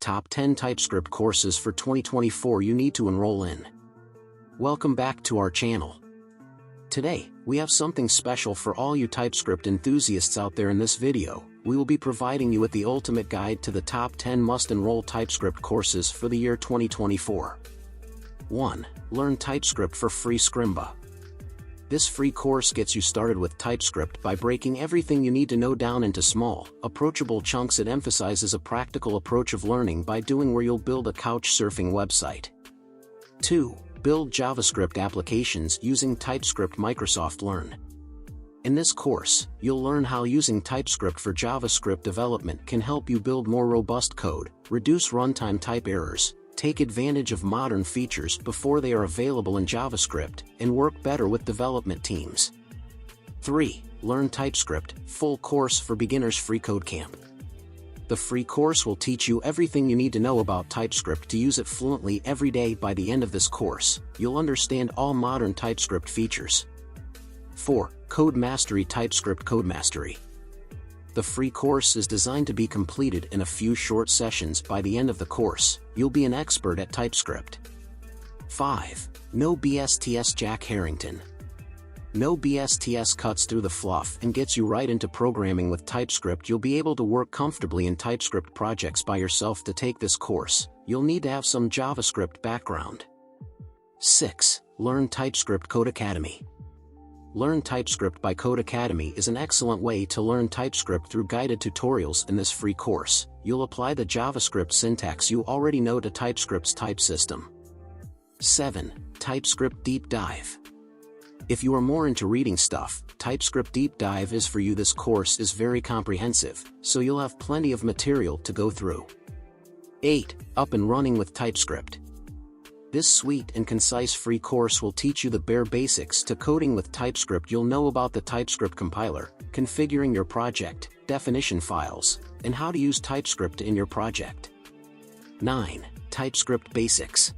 top 10 TypeScript courses for 2024 you need to enroll in. Welcome back to our channel. Today, we have something special for all you TypeScript enthusiasts out there. In this video, we will be providing you with the ultimate guide to the top 10 must-enroll TypeScript courses for the year 2024. 1. Learn TypeScript for free. Scrimba. This free course gets you started with TypeScript by breaking everything you need to know down into small, approachable chunks. It emphasizes a practical approach of learning by doing, where you'll build a couch surfing website. 2. Build JavaScript applications using TypeScript. Microsoft Learn. In this course, you'll learn how using TypeScript for JavaScript development can help you build more robust code, reduce runtime type errors, take advantage of modern features before they are available in JavaScript, and work better with development teams. 3. Learn TypeScript, full course for beginners. Free Code Camp. The free course will teach you everything you need to know about TypeScript to use it fluently every day. By the end of this course, you'll understand all modern TypeScript features. 4. Code Mastery. TypeScript Code Mastery. The free course is designed to be completed in a few short sessions. By the end of the course, you'll be an expert at TypeScript. 5. No BS. Jack Harrington. No BS cuts through the fluff and gets you right into programming with TypeScript. You'll be able to work comfortably in TypeScript projects by yourself. To take this course, you'll need to have some JavaScript background. 6. Learn TypeScript. Code Academy. Learn TypeScript by Code Academy is an excellent way to learn TypeScript through guided tutorials. In this free course, you'll apply the JavaScript syntax you already know to TypeScript's type system. 7. TypeScript Deep Dive. If you are more into reading stuff, TypeScript Deep Dive is for you. This course is very comprehensive, so you'll have plenty of material to go through. 8. Up and Running with TypeScript. This sweet and concise free course will teach you the bare basics to coding with TypeScript. You'll know about the TypeScript compiler, configuring your project, definition files, and how to use TypeScript in your project. 9. TypeScript Basics.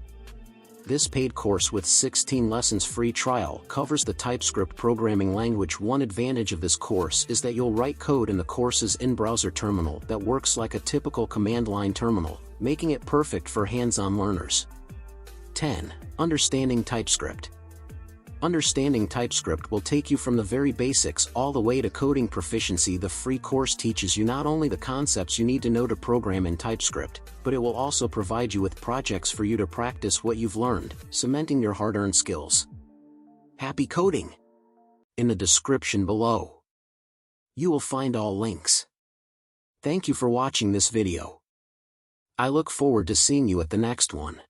This paid course with 16 lessons free trial covers the TypeScript programming language. One advantage of this course is that you'll write code in the course's in-browser terminal that works like a typical command line terminal, making it perfect for hands-on learners. 10. Understanding TypeScript. Understanding TypeScript will take you from the very basics all the way to coding proficiency. The free course teaches you not only the concepts you need to know to program in TypeScript, but it will also provide you with projects for you to practice what you've learned, cementing your hard-earned skills. Happy coding! In the description below, you will find all links. Thank you for watching this video. I look forward to seeing you at the next one.